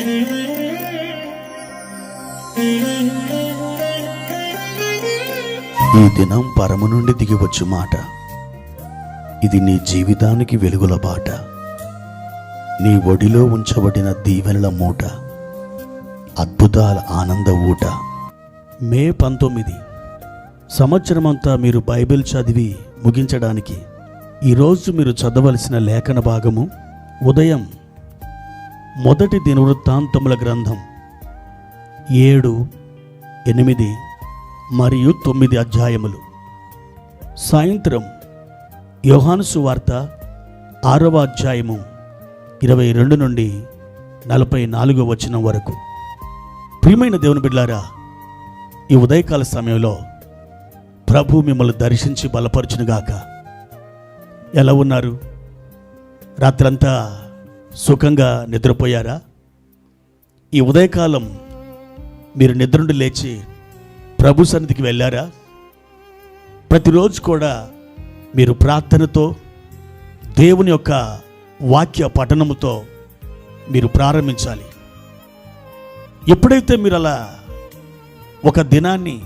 ఈ దినం పరము నుండి దిగివచ్చు మాట. ఇది నీ జీవితానికి వెలుగుల బాట. నీ ఒడిలో ఉంచబడిన దీవెనల మూట, అద్భుతాల ఆనంద ఊట. మే 19 సంవత్సరమంతా మీరు బైబిల్ చదివి ముగించడానికి ఈరోజు మీరు చదవలసిన లేఖన భాగము ఉదయం మొదటి దినవృత్తాంతముల గ్రంథం 7, 8 మరియు 9 అధ్యాయములు. సాయంత్రం యోహాను సువార్త 6వ అధ్యాయము 22 నుండి 44వ వచనం వరకు. ప్రియమైన దేవుని బిడ్డలారా, ఈ ఉదయకాల సమయంలో ప్రభు మిమ్మల్ని దర్శించి బలపరచునుగాక. ఎలా ఉన్నారు? రాత్రంతా సుఖంగా నిద్రపోయారా? ఈ ఉదయకాలం మీరు నిద్ర నుండి లేచి ప్రభు సన్నిధికి వెళ్ళారా? ప్రతిరోజు కూడా మీరు ప్రార్థనతో, దేవుని యొక్క వాక్య పఠనముతో మీరు ప్రారంభించాలి. ఎప్పుడైతే మీరు అలా ఒక దినాన్ని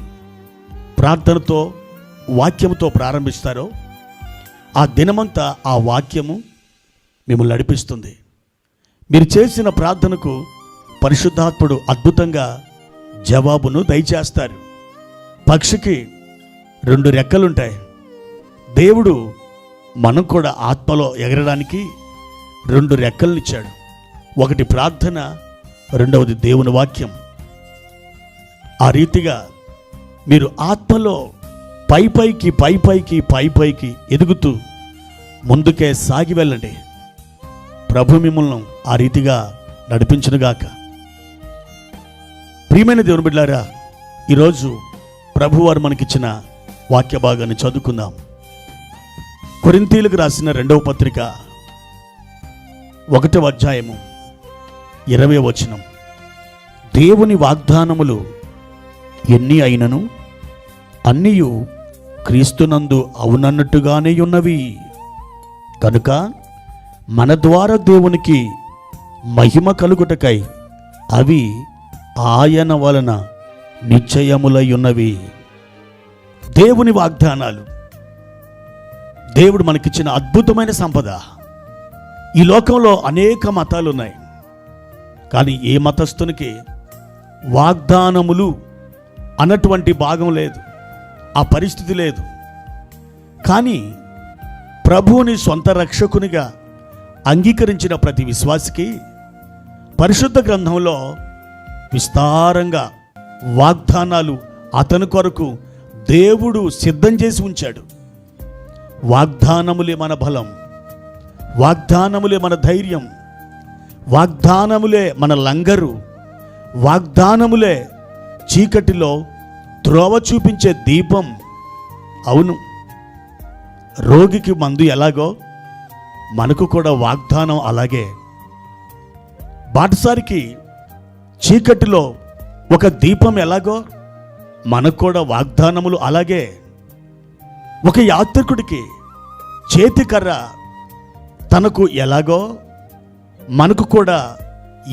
ప్రార్థనతో, వాక్యముతో ప్రారంభిస్తారో ఆ దినమంతా ఆ వాక్యము మిమ్మల్ని నడిపిస్తుంది. మీరు చేసిన ప్రార్థనకు పరిశుద్ధాత్ముడు అద్భుతంగా జవాబును దయచేస్తారు. పక్షికి 2 రెక్కలుంటాయి. దేవుడు మనం కూడా ఆత్మలో ఎగరడానికి 2 రెక్కలనిచ్చాడు. ఒకటి ప్రార్థన, రెండవది దేవుని వాక్యం. ఆ రీతిగా మీరు ఆత్మలో పైపైకి ఎదుగుతూ ముందుకే సాగి వెళ్ళండి. ప్రభు మిమ్మల్ని ఆ రీతిగా నడిపించునుగాక. ప్రియమైన దేవుని బిడ్డలారా, ఈరోజు ప్రభువారు మనకిచ్చిన వాక్య భాగాన్ని చదువుకుందాం. కొరింథీయులకు రాసిన 2వ పత్రిక 1వ అధ్యాయము 20వ వచనం. దేవుని వాగ్దానములు ఎన్ని అయినను అన్నియు క్రీస్తునందు అవునన్నట్టుగానే ఉన్నవి. కనుక మన ద్వారా దేవునికి మహిమ కలుగుటకై అవి ఆయన వలన నిశ్చయములై ఉన్నవి. దేవుని వాగ్దానాలు, దేవుడు మనకిచ్చిన అద్భుతమైన సంపద. ఈ లోకంలో అనేక మతాలు ఉన్నాయి, కానీ ఏ మతస్థునికి వాగ్దానములు అన్నటువంటి భాగం లేదు, ఆ పరిస్థితి లేదు. కానీ ప్రభువుని సొంత రక్షకునిగా అంగీకరించిన ప్రతి విశ్వాసికి పరిశుద్ధ గ్రంథంలో విస్తారంగా వాగ్దానాలు అతని కొరకు దేవుడు సిద్ధం చేసి ఉంచాడు. వాగ్దానములే మన బలం, వాగ్దానములే మన ధైర్యం, వాగ్దానములే మన లంగరు, వాగ్దానములే చీకటిలో త్రోవ చూపించే దీపం. అవును, రోగికి మందు ఎలాగో మనకు కూడా వాగ్దానం అలాగే. బాటసారికి చీకటిలో ఒక దీపం ఎలాగో మనకు కూడా వాగ్దానములు అలాగే. ఒక యాత్రికుడికి చేతికర్ర తనకు ఎలాగో మనకు కూడా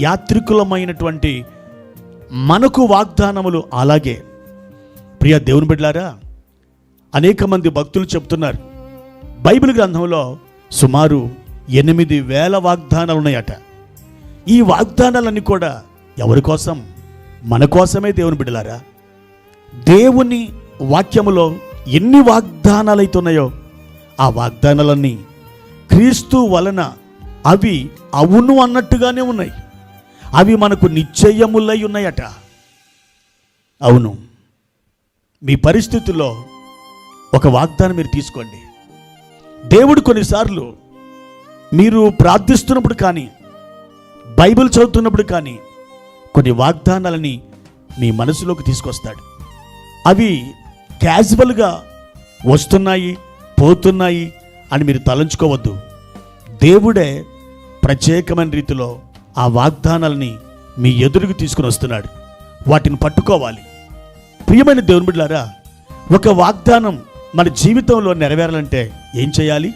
యాత్రికులమైనటువంటి మనకు వాగ్దానములు అలాగే. ప్రియ దేవుని బిడ్డలారా, అనేక మంది భక్తులు చెప్తున్నారు, బైబిల్ గ్రంథంలో సుమారు 8,000 వాగ్దానాలు ఉన్నాయట. ఈ వాగ్దానాలన్నీ కూడా ఎవరి కోసం? మన కోసమే. దేవుని బిడ్డలారా, దేవుని వాక్యములో ఎన్ని వాగ్దానాలు అయితున్నాయో ఆ వాగ్దానాలన్నీ క్రీస్తు వలన అవి అవును అన్నట్టుగానే ఉన్నాయి. అవి మనకు నిశ్చయములై ఉన్నాయట. అవును, మీ పరిస్థితుల్లో ఒక వాగ్దానం మీరు తీసుకోండి. దేవుడు కొన్నిసార్లు మీరు ప్రార్థిస్తున్నప్పుడు కానీ, బైబిల్ చదువుతున్నప్పుడు కానీ కొన్ని వాగ్దానాలని మీ మనసులోకి తీసుకొస్తాడు. అవి క్యాజువల్గా వస్తున్నాయి, పోతున్నాయి అని మీరు తలంచుకోవద్దు. దేవుడే ప్రత్యేకమైన రీతిలో ఆ వాగ్దానాలని మీ ఎదురుకు తీసుకుని వస్తున్నాడు. వాటిని పట్టుకోవాలి. ప్రియమైన దేవుని బిడ్డలారా, ఒక వాగ్దానం మన జీవితంలో నెరవేరాలంటే ఏం చేయాలి?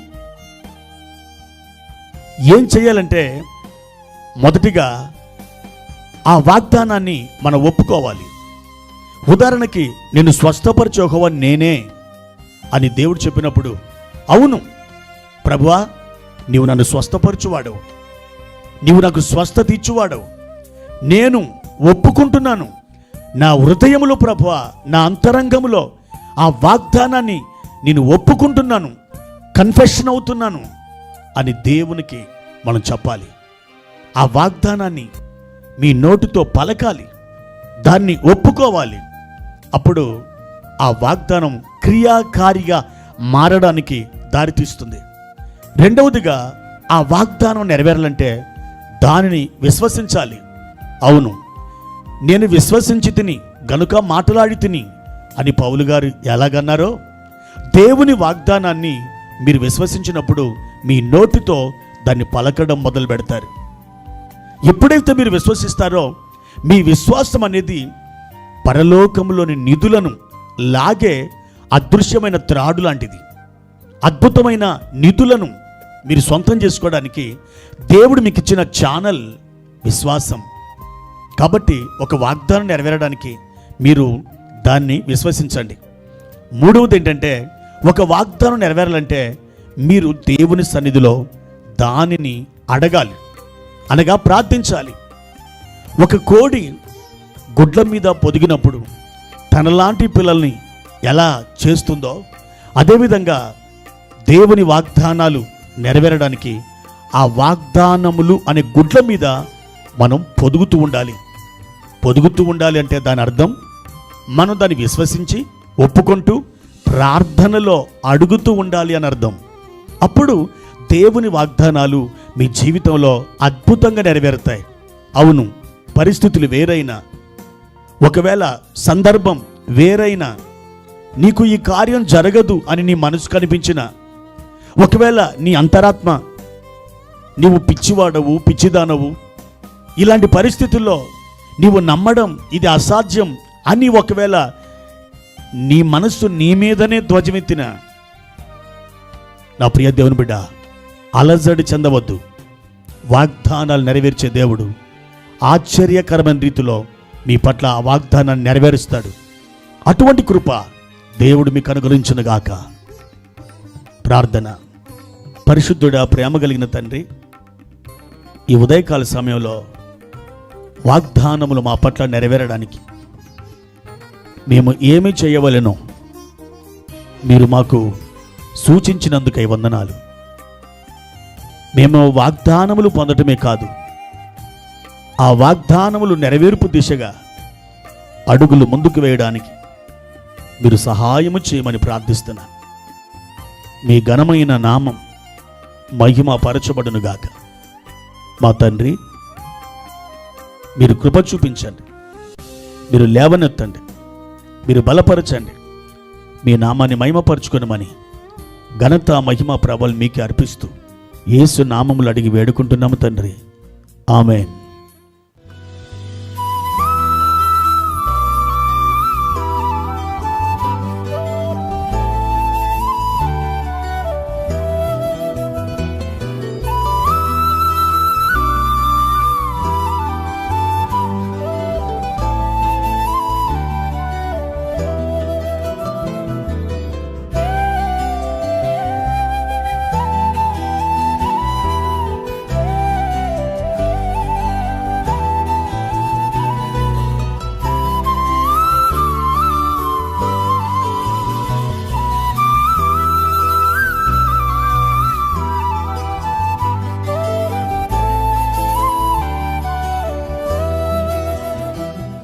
మొదటిగా ఆ వాగ్దానాన్ని మనం ఒప్పుకోవాలి. ఉదాహరణకి, నేను స్వస్థపరిచే యెహోవా నేనే అని దేవుడు చెప్పినప్పుడు, అవును ప్రభువా, నీవు నన్ను స్వస్థపరచువాడు, నీవు నాకు స్వస్థత ఇచ్చువాడు, నేను ఒప్పుకుంటున్నాను. నా హృదయములో ప్రభువా, నా అంతరంగములో ఆ వాగ్దానాన్ని నేను ఒప్పుకుంటున్నాను, కన్ఫెషన్ అవుతున్నాను అని దేవునికి మనం చెప్పాలి. ఆ వాగ్దానాన్ని మీ నోటితో పలకాలి, దాన్ని ఒప్పుకోవాలి. అప్పుడు ఆ వాగ్దానం క్రియాకారిగా మారడానికి దారితీస్తుంది. రెండవదిగా, ఆ వాగ్దానం నెరవేరాలంటే దానిని విశ్వసించాలి. అవును, నేను విశ్వసించి తిని గనుక మాట్లాడి తిని అని పౌలు గారు ఎలాగన్నారో, దేవుని వాగ్దానాన్ని మీరు విశ్వసించినప్పుడు మీ నోటితో దాన్ని పలకడం మొదలు పెడతారు. ఎప్పుడైతే మీరు విశ్వసిస్తారో, మీ విశ్వాసం అనేది పరలోకంలోని నిధులను లాగే అదృశ్యమైన త్రాడు లాంటిది. అద్భుతమైన నిధులను మీరు సొంతం చేసుకోవడానికి దేవుడు మీకు ఇచ్చిన ఛానల్ విశ్వాసం. కాబట్టి ఒక వాగ్దానం నెరవేరడానికి మీరు దాన్ని విశ్వసించండి. మూడవది ఏంటంటే, ఒక వాగ్దానం నెరవేరాలంటే మీరు దేవుని సన్నిధిలో దానిని అడగాలి, అనగా ప్రార్థించాలి. ఒక కోడి గుడ్ల మీద పొదిగినప్పుడు తనలాంటి పిల్లల్ని ఎలా చేస్తుందో, అదేవిధంగా దేవుని వాగ్దానాలు నెరవేరడానికి ఆ వాగ్దానములు అనే గుడ్ల మీద మనం పొదుగుతూ ఉండాలి. పొదుగుతూ ఉండాలి అంటే దాని అర్థం, మనం దాన్ని విశ్వసించి ఒప్పుకుంటూ ప్రార్థనలో అడుగుతూ ఉండాలి అని అర్థం. అప్పుడు దేవుని వాగ్దానాలు మీ జీవితంలో అద్భుతంగా నెరవేరుతాయి. అవును, పరిస్థితులు వేరైనా, ఒకవేళ సందర్భం వేరైనా, నీకు ఈ కార్యం జరగదు అని నీ మనసు కనిపించిన, ఒకవేళ నీ అంతరాత్మ నీవు పిచ్చివాడవు, పిచ్చిదానవు, ఇలాంటి పరిస్థితుల్లో నీవు నమ్మడం ఇది అసాధ్యం అని ఒకవేళ నీ మనస్సు నీ మీదనే ధ్వజమెత్తిన, నా ప్రియ దేవుని బిడ్డ, అలజడి చెందవద్దు. వాగ్దానాలు నెరవేర్చే దేవుడు ఆశ్చర్యకరమైన రీతిలో మీ పట్ల ఆ వాగ్దానాన్ని నెరవేరుస్తాడు. అటువంటి కృప దేవుడు మీకు అనుగ్రహించునుగాక. ప్రార్థన. పరిశుద్ధుడా, ప్రేమ కలిగిన తండ్రి, ఈ ఉదయకాల సమయంలో వాగ్దానములు మా పట్ల నెరవేరడానికి మేము ఏమి చేయవలెనో మీరు మాకు సూచించినందుకై వందనాలు. మేము వాగ్దానములు పొందటమే కాదు, ఆ వాగ్దానములు నెరవేర్పు దిశగా అడుగులు ముందుకు వేయడానికి మీరు సహాయము చేయమని ప్రార్థిస్తున్నాను. మీ ఘనమైన నామం మహిమ పరచబడునుగాక. మా తండ్రి, మీరు కృప చూపించండి, మీరు లేవనెత్తండి, మీరు బలపరచండి, మీ నామాన్ని మహిమపరచుకొనమని ఘనత మహిమ ప్రభలు మీకే అర్పిస్తూ యేసు నామములు అడిగి వేడుకుంటున్నాము తండ్రి. ఆమేన్.